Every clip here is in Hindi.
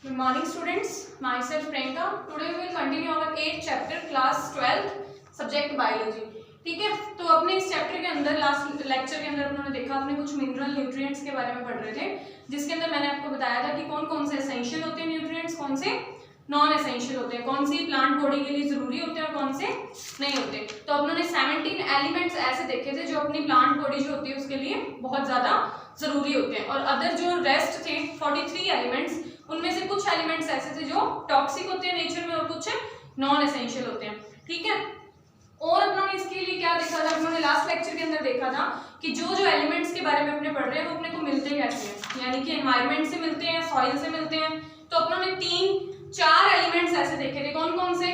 Good morning students, myself Priyanka. Today we will continue our 8th chapter class 12th subject biology. ठीक है, तो अपने इस चैप्टर के अंदर लास्ट लेक्चर के अंदर उन्होंने देखा अपने कुछ मिनरल न्यूट्रिएंट्स के बारे में पढ़ रहे थे, जिसके अंदर मैंने आपको बताया था कि कौन कौन से एसेंशियल होते हैं न्यूट्रिएंट्स, कौन से नॉन एसेंशियल होते हैं, कौन सी प्लांट बॉडी के लिए जरूरी होते हैं और कौन से नहीं होते। तो उन्होंने 17 एलिमेंट्स ऐसे देखे थे जो अपनी प्लांट बॉडी जो होती है उसके लिए बहुत ज्यादा जरूरी होते हैं, और अदर जो रेस्ट थे 43 एलिमेंट्स, उनमें से कुछ एलिमेंट्स ऐसे थे जो टॉक्सिक होते हैं नेचर में और कुछ नॉन एसेंशियल होते हैं। ठीक है, और अपनों ने इसके लिए क्या देखा था, अपनों ने लास्ट लेक्चर के अंदर देखा था कि जो एलिमेंट्स के बारे में अपने पढ़ रहे हैं वो अपने को मिलते कैसे हैं, यानी कि एनवायरनमेंट से मिलते हैं, सॉइल से मिलते हैं। तो अपनों ने 3-4 एलिमेंट्स ऐसे देखे थे, कौन कौन से,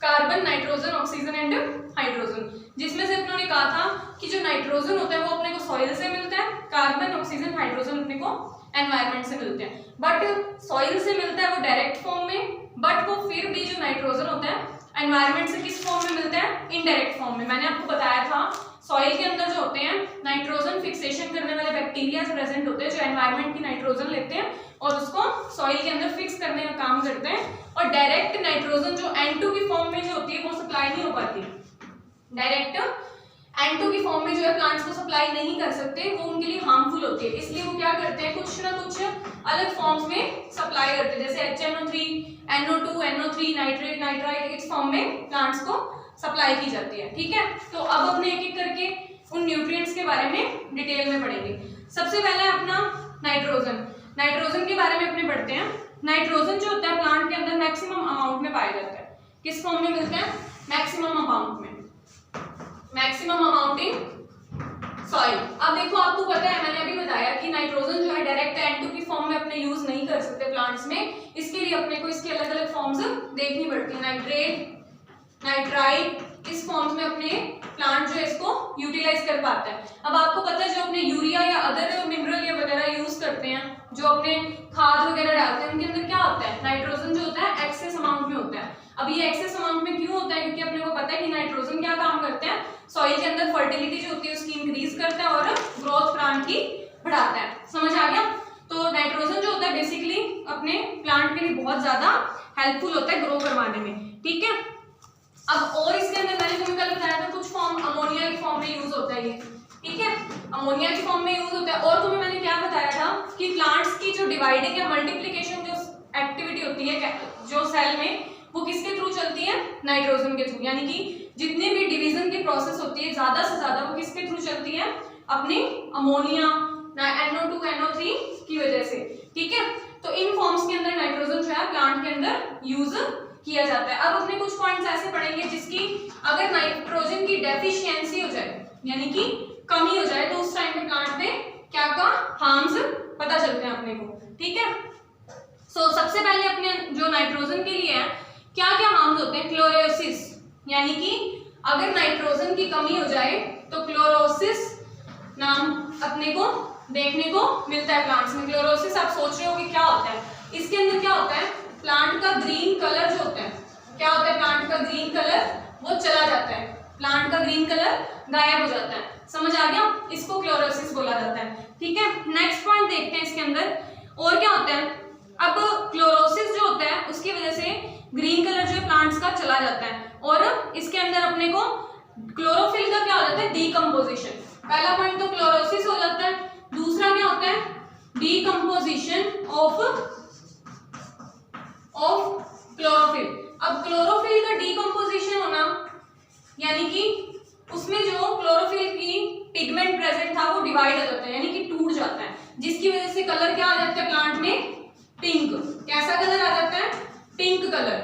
carbon, nitrogen, oxygen and hydrogen, जिसमें से अपनों ने कहा था कि जो नाइट्रोजन होता है वो अपने को सॉइल से मिलता है, कार्बन, ऑक्सीजन, हाइड्रोजन अपने को एनवायरनमेंट से मिलते हैं। बट सॉइल से मिलता है वो डायरेक्ट फॉर्म में, बट वो फिर भी जो नाइट्रोजन होता है एनवायरनमेंट से किस फॉर्म में मिलता है, इनडायरेक्ट फॉर्म में। मैंने आपको बताया था सॉइल के अंदर जो होते हैं नाइट्रोजन फिक्सेशन करने वाले बैक्टीरिया प्रेजेंट होते हैं जो एनवायरनमेंट की नाइट्रोजन लेते हैं और उसको सॉइल के अंदर फिक्स करने का काम करते हैं, और डायरेक्ट नाइट्रोजन जो N2 की फॉर्म में जो होती है वो सप्लाई नहीं हो पाती, डायरेक्ट N2 की फॉर्म में जो है प्लांट्स को सप्लाई नहीं कर सकते, वो उनके लिए हार्मफुल होती है, इसलिए वो क्या करते हैं कुछ ना कुछ अलग फॉर्म्स में सप्लाई करते हैं, जैसे HNO3, NO2, NO3, nitrate, nitrite, इस फॉर्म में प्लांट्स को सप्लाई की जाती है। ठीक है, तो अब अपने एक एक करके उन न्यूट्रिएंट्स के बारे में डिटेल में पढ़ेंगे। सबसे पहले अपना नाइट्रोजन, नाइट्रोजन के बारे में अपने पढ़ते हैं। नाइट्रोजन जो होता है प्लांट के अंदर मैक्सिमम अमाउंट में पाया जाता है, किस फॉर्म में मिलता है, मैक्सिमम अमाउंट में, मैक्सिमम अमाउंट इन सॉइल। अब देखो आपको पता है, मैंने अभी बताया कि नाइट्रोजन जो है डायरेक्ट N2 की फॉर्म में अपने यूज नहीं कर सकते प्लांट्स में, इसके लिए अपने को इसकी अलग अलग फॉर्म्स देखनी पड़ती है, नाइट्रेट, नाइट्राइट, इस फॉर्म्स में अपने प्लांट जो है इसको यूटिलाइज कर पाता है। अब आपको पता है जो अपने यूरिया या अदर मिनरल या वगैरह यूज करते हैं, जो अपने खाद वगैरह डालते हैं, उनके अंदर क्या होता है, नाइट्रोजन जो होता है एक्सेस अमाउंट में होता है। अब ये एक्सेस अमाउंट में क्यों होता है, क्योंकि अपने को पता है कि नाइट्रोजन क्या काम करते हैं, सॉइल के अंदर फर्टिलिटी जो होती है उसकी इंक्रीज करता है और ग्रोथ प्लांट की बढ़ाता है। समझ आ गया? तो नाइट्रोजन जो होता है बेसिकली अपने प्लांट के लिए बहुत ज्यादा हेल्पफुल होता है ग्रो करवाने में। ठीक है, अब और इसके अंदर मैंने तुम्हें कल बताया था कुछ फॉर्म अमोनिया की फॉर्म में यूज होता है ये। ठीक है, अमोनिया की फॉर्म में यूज होता है। और तुम्हें मैंने क्या बताया था कि प्लांट्स की जो डिवाइडिंग या मल्टीप्लिकेशन जो एक्टिविटी होती है जो सेल में, वो किसके थ्रू चलती है, नाइट्रोजन के थ्रू, यानी कि जितनी भी डिवीजन की प्रोसेस होती है ज्यादा से ज्यादा वो किसके थ्रू चलती है, अपनी अमोनिया, NO2, NO3 की वजह से। ठीक है, तो इन फॉर्म्स के अंदर नाइट्रोजन जो है प्लांट के अंदर यूज किया जाता है। अब अपने कुछ पॉइंट्स ऐसे पढ़ेंगे जिसकी अगर नाइट्रोजन की डेफिशिएंसी हो जाए, यानी कि कमी हो जाए, तो उस टाइम पे प्लांट में क्या का हार्म्स पता चलते हैं अपने को। ठीक है, सो सबसे पहले अपने जो नाइट्रोजन के लिए है क्या क्या हार्म्स होते हैं, क्लोरोसिस, यानी कि अगर नाइट्रोजन की कमी हो जाए तो क्लोरोसिस नाम अपने को देखने को मिलता है प्लांट्स में। क्लोरोसिस आप सोच रहे हो कि क्या होता है, इसके अंदर क्या होता है, प्लांट का ग्रीन कलर जो होता है, क्या होता है, प्लांट का ग्रीन कलर वो चला जाता है, प्लांट का ग्रीन कलर गायब हो जाता है। समझ आ गया? इसको क्लोरोसिस बोला जाता है। ठीक है, नेक्स्ट पॉइंट देखते हैं इसके अंदर और क्या होता है। अब क्लोरोसिस जो होता है उसकी वजह से ग्रीन कलर जो है प्लांट्स का चला जाता है, और इसके अंदर अपने को क्लोरोफिल का क्या हो जाता है, डीकंपोजिशन। पहला पॉइंट तो क्लोरोसिस हो जाता है, दूसरा क्या होता है, डीकंपोजिशन ऑफ क्लोरोफिल। अब क्लोरोफिल का डीकंपोजिशन होना यानी कि उसमें जो क्लोरोफिल की पिगमेंट प्रेजेंट था वो डिवाइड हो जाता है, यानी कि टूट जाता है, जिसकी वजह से कलर क्या आ जाता है प्लांट में, पिंक। कैसा कलर आ जाता है, पिंक कलर।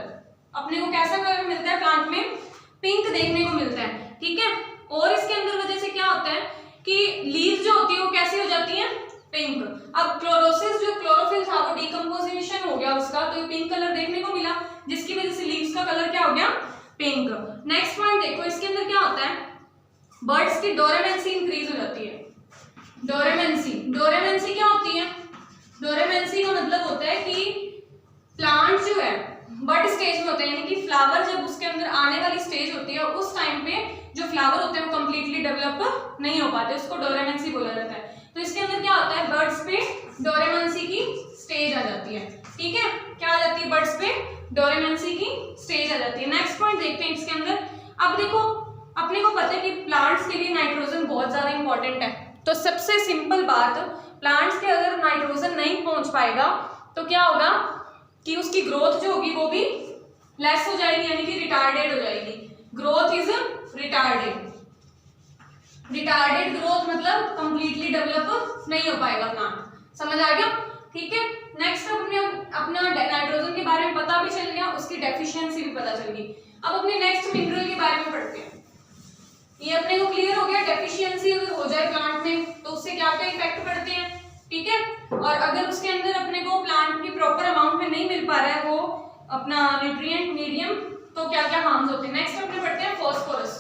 अपने को कैसा कलर मिलता है प्लांट में, पिंक देखने को मिलता है। ठीक है, और इसके अंदर वजह से क्या होता है कि लीव्स जो होती है वो कैसी हो जाती है, पिंक। अब क्लोरोसिस जो क्लोरोफिल था वो डीकंपोजिशन हो गया उसका, तो ये पिंक कलर देखने को मिला, जिसकी वजह से लीव्स का कलर क्या हो गया, पिंक। नेक्स्ट पॉइंट देखो, इसके अंदर क्या होता है, बर्ड्स की डोरेमेंसी इंक्रीज हो जाती है। डोरेमेंसी, डोरेमेंसी क्या होती है, डोरेमेंसी का मतलब होता है कि प्लांट जो है बड स्टेज में होते हैं, यानी कि फ्लावर जब उसके अंदर आने वाली स्टेज होती है उस टाइम पे जो फ्लावर होते हैं वो कंप्लीटली डेवलप नहीं हो पाते, उसको डोरेमेंसी बोला जाता है। तो इसके अंदर क्या होता है, बर्ड्स पे डोरेमेंसी की स्टेज आ जाती है। ठीक है, बड्स पे डोरेमेंसी की स्टेज आ जाती है। नेक्स्ट पॉइंट देखते हैं इसके अंदर। अब देखो अपने को पता है कि प्लांट्स के लिए नाइट्रोजन बहुत ज्यादा इंपॉर्टेंट है, तो सबसे सिंपल बात, प्लांट्स के अगर नाइट्रोजन नहीं पहुंच पाएगा तो क्या होगा कि उसकी ग्रोथ जो होगी वो भी लेस हो जाएगी, यानी कि रिटार्डेड हो जाएगी। Growth is retarded. Retarded growth मतलब कंप्लीटली डेवलप नहीं हो पाएगा प्लांट। समझ आ गया? ठीक है। नेक्स्ट अपना नाइट्रोजन के बारे में पता भी चल गया, उसकी डेफिशिएंसी भी पता चल गई। अब अपने नेक्स्ट मिनरल के बारे में पढ़ते हैं। ये अपने को क्लियर हो गया, डेफिशिएंसी अगर हो जाए प्लांट में तो उससे क्या क्या इफेक्ट पड़ते हैं, ठीक है। और अगर उसके अंदर अपने को प्लांट की प्रॉपर अमाउंट में नहीं मिल पा रहा है वो अपना न्यूट्रिएंट मीडियम, तो क्या क्या हार्म्स होते हैं। नेक्स्ट अपने पढ़ते हैं फॉस्फोरस।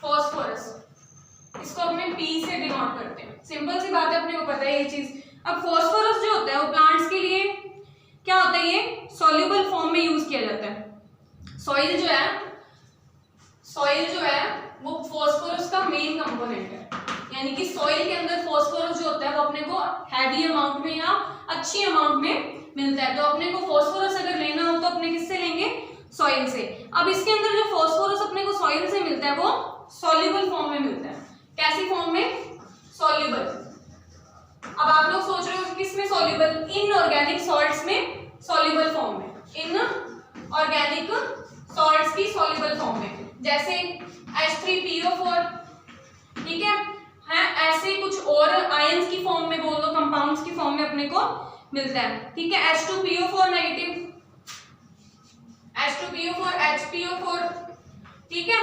फॉस्फोरस इसको अपने पी से डिनोट करते हैं। सिंपल सी बात है, अपने को पता है ये चीज। अब फॉस्फोरस जो होता है वो प्लांट्स के लिए क्या होता है, ये सॉल्युबल फॉर्म में यूज किया जाता है। सॉइल जो है वो फॉस्फोरस का मेन कंपोनेंट है, यानी कि सॉइल के अंदर फॉस्फोरस जो होता है वो अपने को हैवी अमाउंट में या अच्छी अमाउंट में मिलता है। तो अपने को फॉस्फोरस अगर लेना हो तो अपने किससे लेंगे, सॉइल से। अब इसके अंदर जो फॉस्फोरस अपने को सॉइल से मिलता है वो सॉल्युबल फॉर्म में मिलता है। कैसी फॉर्म में, सॉल्युबल। अब आप लोग सोच रहे हो किस में सॉल्युबल, इनऑर्गेनिक सॉल्ट्स में सॉल्युबल फॉर्म में, इनऑर्गेनिक सॉल्ट्स की सॉल्युबल फॉर्म में, जैसे H3PO4, ठीक है ऐसे कुछ और आयंस की फॉर्म में बोल दो, कंपाउंड्स की फॉर्म में अपने को मिलता है, ठीक है। H2PO4 नेगेटिव, H2PO4, HPO4, ठीक है।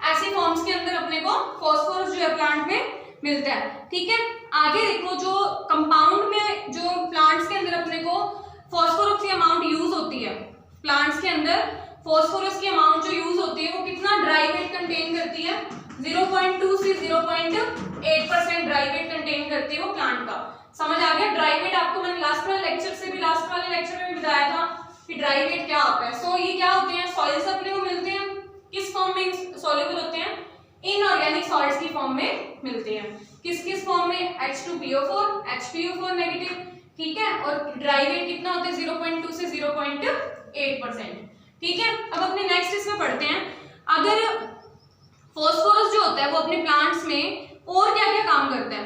ऐसे फॉर्म्स के अंदर अपने को फॉस्फोरस जो है प्लांट में मिलता है, ठीक है। आगे देखो जो कंपाउंड में जो प्लांट्स के अंदर अपने को फॉस्फोरस की अमाउंट यूज होती है, प्लांट्स के अंदर फॉस्फोरस की अमाउंट जो यूज होती है वो कितना ड्राई वेट कंटेन करती है, 0.2 से 0.8% ड्राई वेट कंटेन करती है वो प्लांट का। समझ आ गया? ड्राई वेट आपको मैंने लास्ट वाले लेक्चर में भी बताया था कि ड्राई वेट क्या होता है। सो ये क्या होते हैं, सॉइल से अपने को मिलते हैं, किस फॉर्म में सॉल्युबल होते हैं, इनऑर्गेनिक सॉल्ट्स की फॉर्म में मिलते हैं। किस फॉर्म में, H2PO4, HPO4 नेगेटिव, ठीक है। और ड्राई वेट कितना होता है, 0.2 से 0.8%, ठीक है। अब अपने नेक्स्ट इसमें पढ़ते हैं। अगर फॉस्फोरस जो होता है वो अपने प्लांट्स में और क्या क्या काम करता है,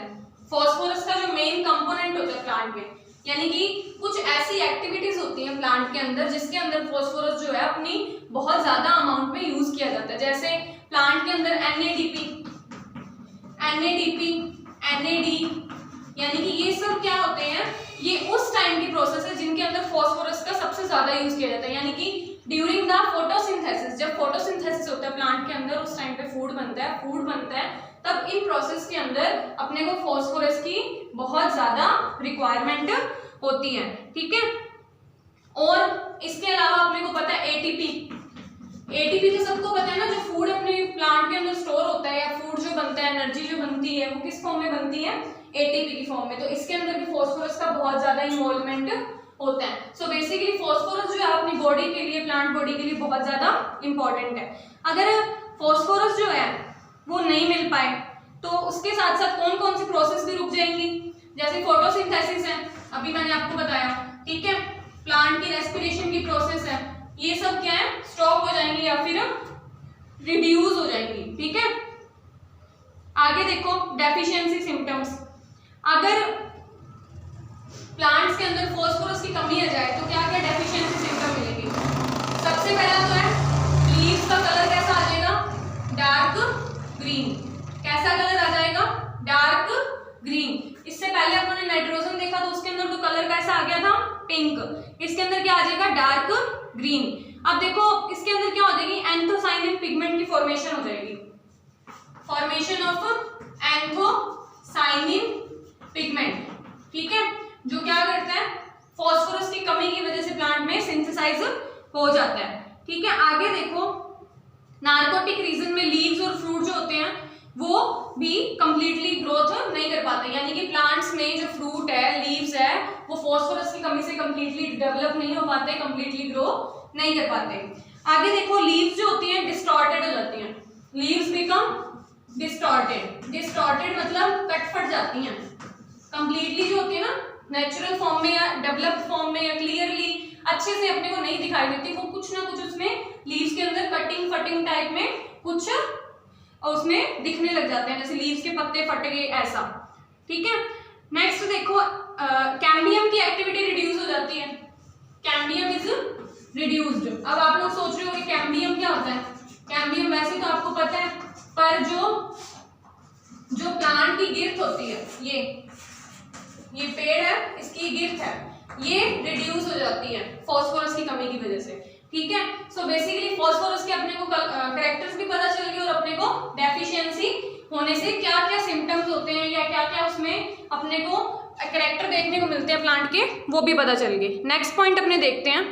फॉस्फोरस का जो मेन कंपोनेंट होता है प्लांट में, यानी कि कुछ ऐसी एक्टिविटीज होती हैं प्लांट के अंदर जिसके अंदर फॉस्फोरस जो है अपनी बहुत ज्यादा अमाउंट में यूज किया जाता है। जैसे प्लांट के अंदर NADP, NAD, यानी कि ये सब क्या होते हैं, ये उस टाइम की प्रोसेस है जिनके अंदर फॉस्फोरस का सबसे ज्यादा यूज किया जाता है, यानी कि ड्यूरिंग द फोटोसिंथेसिस। जब फोटोसिंथेसिस होता है प्लांट के अंदर उस टाइम पे फूड बनता है, तब इन प्रोसेस के अंदर अपने को फॉस्फोरस की बहुत ज्यादा रिक्वायरमेंट होती है, ठीक है। और इसके अलावा अपने को पता है ATP तो सबको पता है ना, जो फूड अपने प्लांट के अंदर स्टोर होता है या फूड जो बनता है, एनर्जी जो बनती है वो किस फॉर्म में बनती है, ATP की फॉर्म में। तो इसके अंदर भी फॉस्फोरस का बहुत ज्यादा इन्वॉल्वमेंट होता है। सो बेसिकली फॉस्फोरस जो है अपनी बॉडी के लिए, प्लांट बॉडी के लिए बहुत ज्यादा इंपॉर्टेंट है। अगर फॉस्फोरस जो है वो नहीं मिल पाए तो उसके साथ साथ कौन कौन सी प्रोसेस भी रुक जाएंगी, जैसे फोटोसिंथेसिस है, अभी मैंने आपको बताया, ठीक है। प्लांट की रेस्पिरेशन की प्रोसेस है, ये सब क्या है, स्टॉप हो जाएंगी या फिर रिड्यूस हो जाएंगी, ठीक है। आगे देखो डेफिशिएंसी सिम्टम्स। अगर प्लांट्स के अंदर फॉस्फोरस की कमी आ जाए तो क्या क्या डेफिशिएंसी सिम्टम मिलेगी। सबसे पहला तो है लीव्स का कलर कैसा आ जाएगा, डार्क ग्रीन। कैसा कलर आ जाएगा, डार्क ग्रीन। इससे पहले अपन ने नाइट्रोजन देखा तो उसके अंदर तो कलर कैसा आ गया था, पिंक। इसके अंदर क्या आ जाएगा, डार्क ग्रीन। अब देखो इसके अंदर क्या हो जाएगी, एंथोसाइनिन पिगमेंट की फॉर्मेशन हो जाएगी, फॉर्मेशन ऑफ एंथोसाइनिन पिगमेंट, ठीक है, जो क्या करता है, फॉस्फोरस की कमी की वजह से प्लांट में सिंथेसाइज हो जाता है, ठीक है। आगे देखो नार्कोटिक रीजन में लीव्स और फ्रूट जो होते हैं वो भी कंप्लीटली ग्रोथ नहीं कर पाते, यानी कि प्लांट्स में जो फ्रूट है, लीव्स है, वो फॉस्फोरस की कमी से कंप्लीटली डेवलप नहीं हो पाते, कंप्लीटली ग्रो नहीं कर पाते। आगे देखो लीव्स जो होती हैं डिस्टॉर्टेड हो जाती हैं, लीव्स बिकम डिस्टॉर्टेड मतलब कट फट जाती हैं, कंप्लीटली जो होती है ना नेचुरल फॉर्म में या डेवलप्ड फॉर्म में या क्लियरली अच्छे से अपने को नहीं दिखाई देती, वो कुछ ना कुछ उसमें लीव्स के अंदर कटिंग फटिंग टाइप में कुछ उसमें दिखने लग जाते हैं, जैसे लीव्स के पत्ते फट गए ऐसा। ठीक है, नेक्स्ट देखो कैम्बियम की एक्टिविटी रिड्यूस हो जाती है, कैम्बियम इज रिड्यूस्ड। अब आप लोग सोच रहे हो कि कैम्बियम क्या होता है। कैम्बियम वैसे तो आपको पता है, पर जो प्लांट की गिर्थ होती है, ये पेड़ है, इसकी गिर्थ है, ये रिड्यूस हो जाती है फास्फोरस की कमी की वजह से। ठीक है, सो बेसिकली फास्फोरस के अपने को कैरेक्टर्स भी पता चल गए और अपने को डेफिशिएंसी होने से क्या क्या सिम्टम्स होते हैं या क्या क्या उसमें अपने को कैरेक्टर देखने को मिलते हैं प्लांट के, वो भी पता चल गए। नेक्स्ट पॉइंट अपने देखते हैं।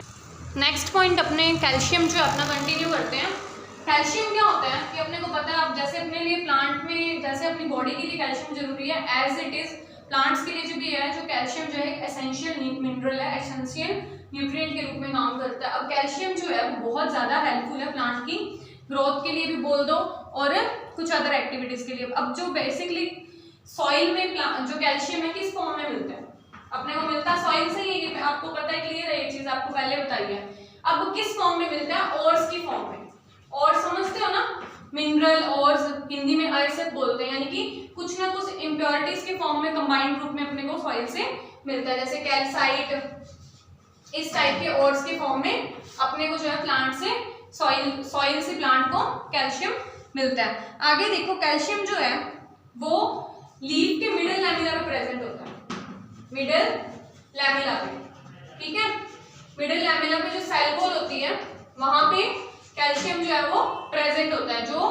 नेक्स्ट पॉइंट अपने कैल्शियम जो अपना कंटिन्यू करते हैं। कैल्शियम क्या होता है कि अपने को पता है, अब जैसे अपने लिए प्लांट में जैसे अपनी बॉडी के लिए कैल्शियम जरूरी है, एज इट इज प्लांट्स के लिए जो भी है, जो कैल्शियम जो है एसेंशियल मिनरल है, एसेंशियल न्यूट्रिएंट के रूप में काम करता है। अब कैल्शियम जो है वो बहुत ज़्यादा हेल्पफुल है प्लांट की ग्रोथ के लिए भी बोल दो और कुछ अदर एक्टिविटीज़ के लिए। अब जो बेसिकली सॉइल में जो कैल्शियम है किस फॉर्म में मिलता है, अपने को मिलता है सॉइल से ही, ये आपको पता है, क्लियर है ये चीज़, आपको पहले बताई है। अब किस फॉर्म में मिलता है, ओर्स की फॉर्म में। और समझते हो ना, मिनरल और हिंदी में अयस्क बोलते हैं, यानी कि कुछ ना कुछ इम्प्योरिटीज के फॉर्म में कंबाइंड रूप में अपने को सॉइल से मिलता है, जैसे कैल्साइट, इस टाइप के ओर्स के फॉर्म में अपने को जो है प्लांट से सॉइल से प्लांट को कैल्शियम मिलता है। आगे देखो, कैल्शियम जो है वो लीफ के मिडल लैमिला में प्रेजेंट होता है, मिडल लैमिला पे। ठीक है, मिडल लैमिला पे जो सेल वॉल होती है वहां पे कैल्शियम जो है वो प्रेजेंट होता है, जो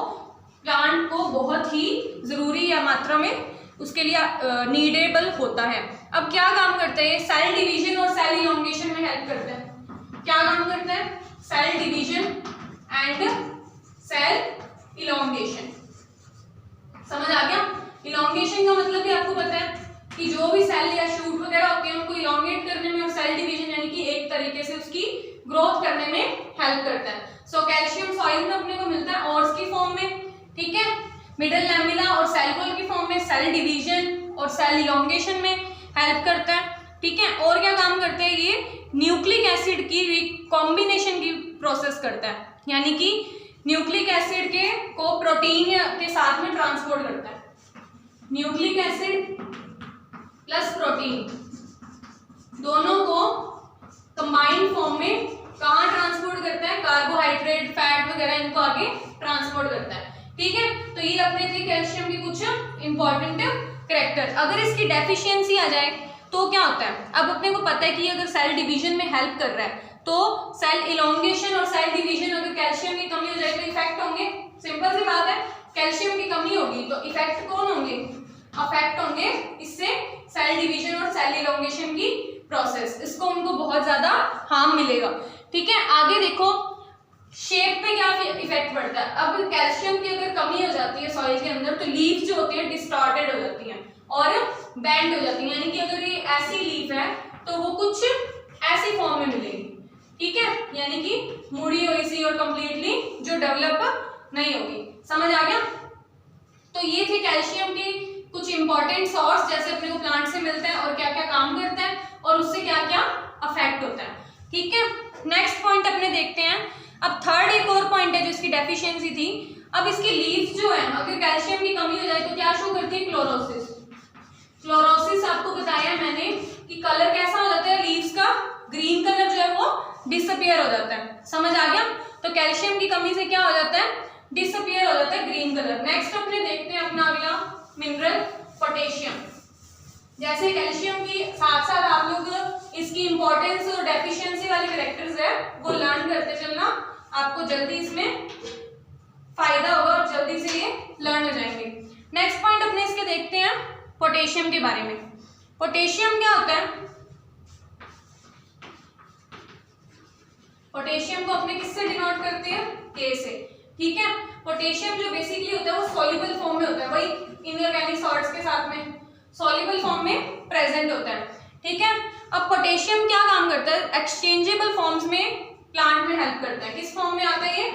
प्लांट को बहुत ही जरूरी या मात्रा में उसके लिए नीडेबल होता है। अब क्या काम करता है ये, सेल डिवीजन और सेल इलोंगेशन में हेल्प करता है। क्या काम करता है, cell division and cell elongation. समझ आ गया। इलोंगेशन का मतलब भी आपको पता है कि जो भी सेल या शूट वगैरह होते हैं उनको इलोंगेट करने में, और सेल डिवीजन यानी कि एक तरीके से उसकी ग्रोथ करने में हेल्प करता है। सो कैल्शियम सॉइल में अपने को मिलता है ओर्स की फॉर्म में, ठीक है, मिडल लैमिला और सेल वॉल की फॉर्म में, सेल डिवीजन और सेल इलोंगेशन में हेल्प करता है। ठीक है, और क्या काम करता है ये, न्यूक्लिक एसिड की रिकॉम्बिनेशन की प्रोसेस करता है, यानी कि न्यूक्लिक एसिड को प्रोटीन के साथ में ट्रांसपोर्ट करता है। न्यूक्लिक एसिड प्लस प्रोटीन दोनों को कंबाइंड फॉर्म में कहाँ ट्रांसपोर्ट करता है, कार्बोहाइड्रेट, फैट वगैरह इनको आगे ट्रांसपोर्ट करता है। ठीक है, तो ये अपने थे कैल्शियम के कुछ इंपॉर्टेंट कैरेक्टर। अगर इसकी डेफिशिएंसी आ जाए तो क्या होता है, अब अपने को पता है कि अगर सेल डिवीजन में हेल्प कर रहा है तो सेल इलोंगेशन और सेल डिवीजन, अगर कैल्शियम की कमी हो जाए तो इफेक्ट होंगे। सिंपल सी बात है, कैल्शियम की कमी होगी तो इफेक्ट कौन होंगे, अफेक्ट होंगे इससे सेल डिवीजन और सेल इलोंगेशन की प्रोसेस, इसको उनको बहुत ज्यादा हार्म मिलेगा। ठीक है, आगे देखो शेप पे क्या इफेक्ट पड़ता है। अब कैल्शियम की अगर कमी हो जाती है सॉइल के अंदर तो लीफ जो होती है डिस्टॉर्टेड हो जाती हैं और बेंड हो जाती हैं, यानी कि अगर ये ऐसी लीफ है तो वो कुछ ऐसी फॉर्म में मिलेगी। ठीक है, यानी कि मुड़ी हुई सी और कंप्लीटली जो डेवलप नहीं होगी। समझ आ गया। तो ये थे कैल्शियम की कुछ इंपॉर्टेंट सोर्स, जैसे अपने को प्लांट से मिलता है और क्या क्या काम करता है और उससे क्या क्या अफेक्ट होता है। ठीक है, नेक्स्ट पॉइंट अपने देखते हैं। अब थर्ड एक और पॉइंट है जो इसकी डेफिशिएंसी थी। अब इसकी लीफ जो है अगर कैल्शियम की कमी हो जाए तो क्या शो करती है, क्लोरोसिस। क्लोरोसिस आपको बताया मैंने कि कलर कैसा हो जाता है लीव्स का, ग्रीन कलर जो है वो डिसअपियर हो जाता है। समझ आ गया। तो कैल्शियम की कमी से क्या हो जाता है, डिसअपियर हो जाता है ग्रीन कलर। नेक्स्ट अपने देखते हैं अपना अगला मिनरल पोटेशियम। जैसे कैल्शियम की साथ साथ आप लोग इसकी इंपॉर्टेंस और डेफिशिएंसी वाले कैरेक्टर्स है वो लर्न करते चलना, आपको जल्दी इसमें फायदा होगा और जल्दी से ये लर्न हो जाएंगे। नेक्स्ट पॉइंट अपने इसके देखते हैं पोटेशियम के बारे में। पोटेशियम क्या होता है, पोटेशियम को अपने किससे डिनोट करते हैं, के से। ठीक है, पोटेशियम जो बेसिकली होता है वो सॉल्युबल फॉर्म में होता है, वही इनऑर्गेनिक सॉल्ट्स के साथ में सॉल्युबल फॉर्म में प्रेजेंट होता है। ठीक है, अब पोटेशियम क्या काम करता है, एक्सचेंजेबल फॉर्म्स में प्लांट में हेल्प करता है। किस फॉर्म में आता है ये,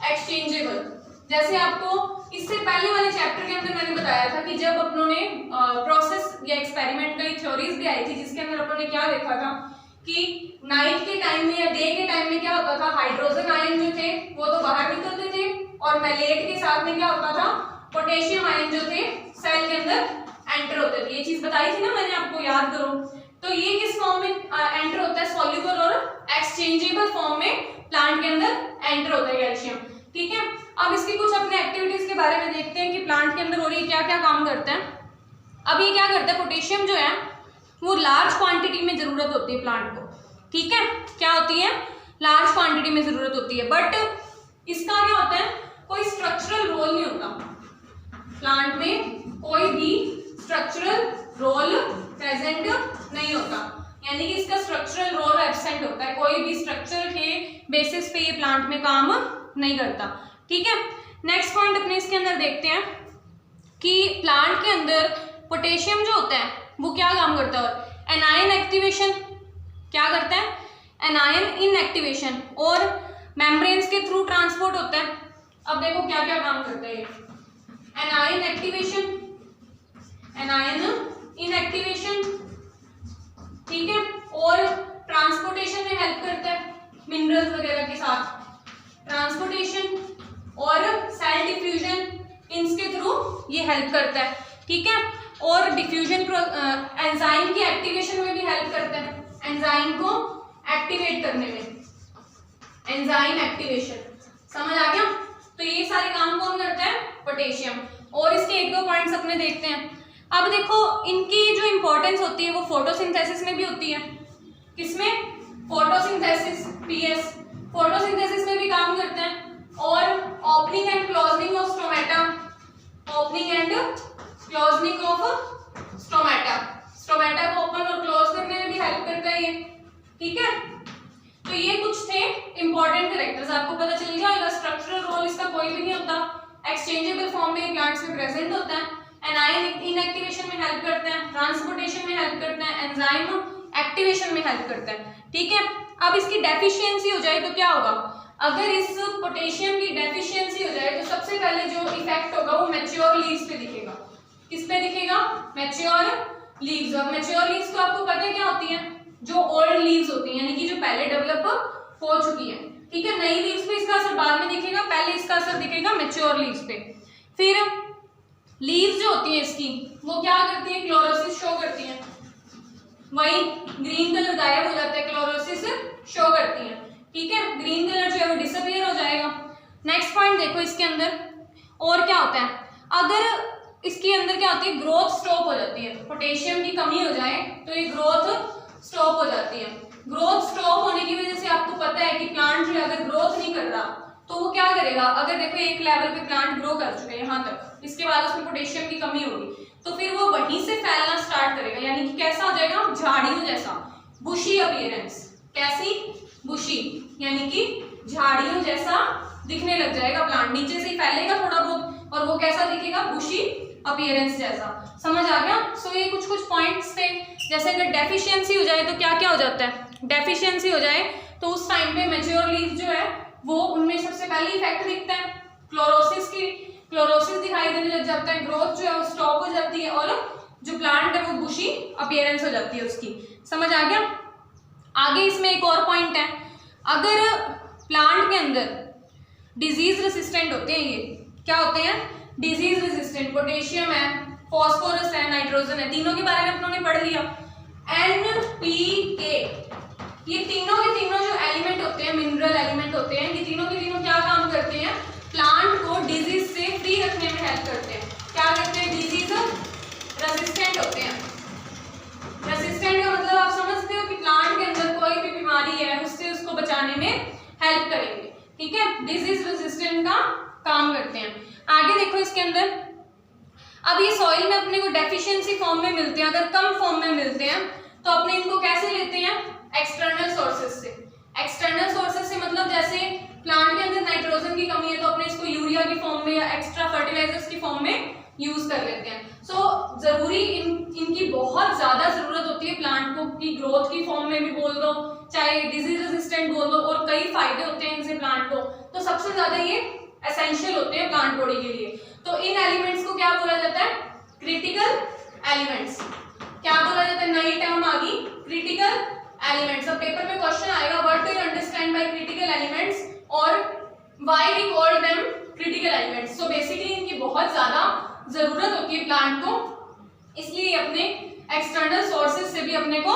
एक्सचेंजेबल। जैसे आपको इससे पहले वाले चैप्टर के अंदर मैंने बताया था कि जब अपनों ने प्रोसेस या एक्सपेरिमेंट कई थ्योरीज भी आई थी जिसके अंदर अपनों ने क्या देखा था कि नाइट के टाइम में या डे के टाइम में क्या होता था, हाइड्रोजन आयन जो थे वो तो बाहर निकलते थे और मैलेट के साथ में क्या होता था, पोटेशियम आयन जो थे सेल के अंदर एंटर होते थे। ये चीज बताई थी ना मैंने आपको, याद करो। तो ये किस फॉर्म में एंटर होता है, सॉल्युबल और एक्सचेंजेबल फॉर्म में प्लांट के अंदर एंटर होता है कैल्शियम। ठीक है, अब इसकी कुछ अपने एक्टिविटीज के बारे में देखते हैं कि प्लांट के अंदर और ये क्या क्या काम करते हैं। अब ये क्या करता है, पोटेशियम जो है वो लार्ज क्वांटिटी में जरूरत होती है प्लांट को। ठीक है, क्या होती है, लार्ज क्वांटिटी में जरूरत होती है, बट इसका क्या होता है, कोई स्ट्रक्चरल रोल नहीं होता प्लांट में, कोई भी स्ट्रक्चरल रोल प्रेजेंट नहीं होता, यानी कि इसका स्ट्रक्चरल रोल एब्सेंट होता है, कोई भी स्ट्रक्चर के बेसिस पे ये प्लांट में काम नहीं करता। ठीक है, नेक्स्ट पॉइंट अपने इसके अंदर देखते हैं कि प्लांट के अंदर पोटेशियम जो होता है वो क्या काम करता है, एनायन एक्टिवेशन क्या करता है, एनायन इनएक्टिवेशन और मेम्ब्रेन्स के थ्रू ट्रांसपोर्ट होता है। अब देखो क्या क्या काम करता है ये, एनायन एक्टिवेशन, एनायन इनएक्टिवेशन, ठीक है, और ट्रांसपोर्टेशन में हेल्प करता है मिनरल्स वगैरह के साथ, ट्रांसपोर्टेशन और सेल डिफ्यूजन, इनके थ्रू ये हेल्प करता है। ठीक है, और डिफ्यूजन एंजाइम की एक्टिवेशन में भी हेल्प करता है, एंजाइम को एक्टिवेट करने में, एंजाइम एक्टिवेशन, समझ आ गया। तो ये सारे काम कौन करता है, पोटेशियम। और इसके एक दो पॉइंट्स अपने देखते हैं। अब देखो इनकी जो इंपॉर्टेंस होती है वो फोटोसिंथेसिस में भी होती है, किसमें, फोटोसिंथेसिस, पीएस, फोटोसिंथेसिस में भी काम करते हैं, और opening and closing of stomata, opening and closing of stomata, stomata को ओपन और क्लोज करने में भी हेल्प करता है ये। ठीक है, तो ये कुछ थे इंपॉर्टेंट कैरेक्टर्स, आपको पता चल जाएगा। स्ट्रक्चरल रोल इसका कोई भी नहीं होता, एक्सचेंजेबल फॉर्म में प्लांट्स में प्रेजेंट होता है, एनायन इनएक्टिवेशन में हेल्प करते हैं, ट्रांसपोर्टेशन में हेल्प करते हैं, एंजाइम एक्टिवेशन में हेल्प करते हैं। ठीक है, अब इसकी डेफिशिएंसी हो जाए तो क्या होगा, अगर इस पोटेशियम की डेफिशिएंसी हो जाए तो सबसे पहले जो इफेक्ट होगा वो मैच्योर लीव्स पे दिखेगा। किस पे दिखेगा, मैच्योर लीव्स। और मैच्योर लीव्स तो आपको पता है क्या होती हैं, जो ओल्ड लीव्स होती हैं, यानी कि जो पहले डेवलप हो चुकी है। ठीक है, नई लीव्स पे इसका असर बाद में दिखेगा, पहले इसका असर दिखेगा मैच्योर लीव्स पे। फिर लीव्स जो होती हैं इसकी वो क्या करती है, क्लोरोसिस शो करती हैं, वही ग्रीन कलर गायब हो जाता है, क्लोरोसिस शो करती है। ठीक है, ग्रीन कलर जो है वो डिसअपियर हो जाएगा। नेक्स्ट पॉइंट देखो इसके अंदर और क्या होता है, अगर इसके अंदर क्या होती है, ग्रोथ स्टॉप हो जाती है, पोटेशियम की कमी हो जाए तो ये ग्रोथ स्टॉप हो जाती है। ग्रोथ स्टॉप होने की वजह से आपको पता है कि प्लांट जो है अगर ग्रोथ नहीं कर रहा तो वो क्या करेगा, अगर देखो एक लेवल पे प्लांट ग्रो कर चुके हैं यहाँ तक, इसके बाद उसमें पोटेशियम की कमी होगी तो फिर वो वहीं से फैलना स्टार्ट करेगा, यानी कि कैसा हो जाएगा, झाड़ियों जैसा, बुशी अपीयरेंस, कैसी, बुशी, यानी कि झाड़ियों जैसा दिखने लग जाएगा प्लांट, नीचे से ही फैलेगा थोड़ा बहुत और वो कैसा दिखेगा, बुशी अपीयरेंस जैसा। समझ आ गया। सो ये कुछ कुछ पॉइंट्स थे, जैसे अगर डेफिशिएंसी हो जाए तो क्या क्या हो जाता है, डेफिशिएंसी हो जाए तो उस टाइम पे मैच्योर लीफ जो है वो उनमें सबसे पहले इफेक्ट दिखता है, क्लोरोसिस दिखाई देने लग जाता है, ग्रोथ जो है वो स्टॉप हो जाती है और जो प्लांट है वो बुशी अपीयरेंस हो जाती है उसकी। समझ आ गया। आगे इसमें एक और पॉइंट है, अगर प्लांट के अंदर डिजीज रेसिस्टेंट होते हैं, ये क्या होते हैं, डिजीज रेसिस्टेंट, पोटेशियम है, फॉस्फोरस है, नाइट्रोजन है, तीनों के बारे में अपनों ने पढ़ लिया। NPK, ये तीनों के तीनों जो एलिमेंट होते हैं, मिनरल एलिमेंट होते हैं, ये तीनों के तीनों क्या काम करते हैं, प्लांट को डिजीज से फ्री रखने में हेल्प करते हैं। क्या करते हैं, डिजीज रेसिस्टेंट होते हैं। रेसिस्टेंट का मतलब आप समझते हो कि प्लांट के अंदर कोई भी बीमारी है उससे उसको बचाने में हेल्प करेंगे। ठीक है, डिजीज रेसिस्टेंट का काम करते हैं। आगे देखो इसके अंदर, अब ये सॉइल में अपने को डेफिशिएंसी फॉर्म में मिलते हैं, अगर कम फॉर्म में मिलते हैं तो अपने इनको कैसे लेते हैं, एक्सटर्नल सोर्सेज से। एक्सटर्नल सोर्सेज से मतलब जैसे प्लांट के अंदर नाइट्रोजन की कमी है तो अपने इसको यूरिया की फॉर्म में या एक्स्ट्रा फर्टिलाइजर्स की फॉर्म में यूज कर लेते हैं। सो जरूरी इनकी बहुत ज्यादा जरूरत होती है प्लांट को, की ग्रोथ की फॉर्म में भी बोल दो, चाहे डिजीज रेजिस्टेंट बोल दो, और कई फायदे होते हैं इनसे प्लांट को, तो सबसे ज्यादा ये एसेंशियल होते हैं प्लांट बॉडी के लिए। तो इन एलिमेंट्स को क्या बोला जाता है, क्रिटिकल एलिमेंट्स। क्या बोला जाता है, नई टर्म आ गई, क्रिटिकल एलिमेंट्स। अब पेपर में क्वेश्चन आएगा what do you understand by critical elements और why we call them critical elements. So basically इनकी बहुत ज्यादा जरूरत होती है प्लांट को, इसलिए अपने एक्सटर्नल सोर्सेज से भी अपने को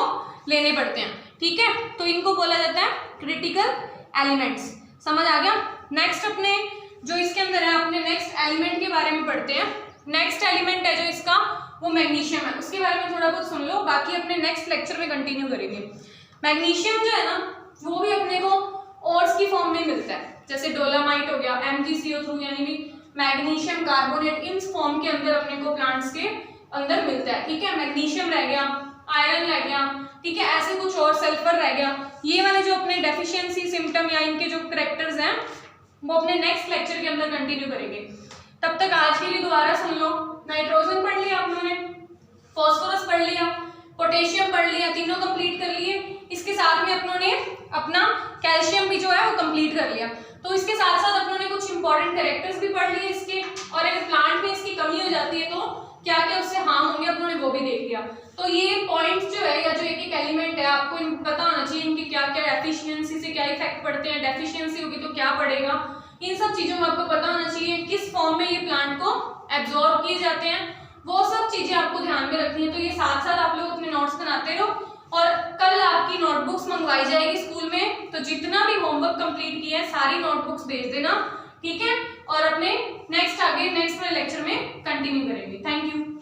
लेने पड़ते हैं, ठीक है। तो इनको बोला जाता है क्रिटिकल एलिमेंट्स। समझ आ गया। नेक्स्ट अपने जो इसके अंदर है, अपने नेक्स्ट एलिमेंट के बारे में पढ़ते हैं। नेक्स्ट एलिमेंट है जो इसका वो मैग्नीशियम है, उसके बारे में थोड़ा बहुत सुन लो, बाकी अपने नेक्स्ट लेक्चर में कंटिन्यू करेंगे। मैग्नीशियम जो है ना वो भी अपने को ओर्स की फॉर्म में मिलता है, जैसे डोलामाइट हो गया, MgCO3 यानी कि मैग्नीशियम कार्बोनेट, इन फॉर्म के अंदर अपने को प्लांट्स के अंदर मिलता है, ठीक है। मैग्नीशियम रह गया, आयरन रह गया, ठीक है, ऐसे कुछ और, सल्फर रह गया। ये वाले जो अपने डेफिशिएंसी सिम्टम या इनके जो करेक्टर्स हैं वो अपने नेक्स्ट लेक्चर के अंदर कंटिन्यू करेंगे। तब तक आज के लिए दोबारा सुन लो। नाइट्रोजन पढ़ लिया आप लोगों ने, फॉस्फोरस पढ़ लिया, पोटेशियम पढ़ लिया, तीनों कंप्लीट कर लिए। इसके साथ में अपनों ने अपना कैल्शियम भी जो है वो कंप्लीट कर लिया। तो इसके साथ साथ अपनों ने कुछ इंपॉर्टेंट कैरेक्टर्स भी पढ़ लिए इसके, और अगर प्लांट में इसकी कमी हो जाती है तो क्या क्या उससे हार्म होंगे अपनों ने वो भी देख लिया। तो ये पॉइंट जो है या जो एक एक एलिमेंट है आपको पता होना चाहिए, इनके क्या क्या एफिशिएंसी से क्या इफेक्ट पड़ते हैं, डेफिशिएंसी होगी तो क्या पड़ेगा, इन सब चीजों में आपको पता होना चाहिए। किस फॉर्म में ये प्लांट को एब्जॉर्ब किए जाते हैं, वो सब चीजें आपको ध्यान में रखनी है। तो ये साथ साथ आप लोग अपने नोट्स बनाते रहो, और कल आपकी नोटबुक्स मंगवाई जाएगी स्कूल में, तो जितना भी होमवर्क कंप्लीट किया है सारी नोटबुक्स भेज देना, ठीक है। और अपने नेक्स्ट वाले लेक्चर में कंटिन्यू करेंगे। Thank you.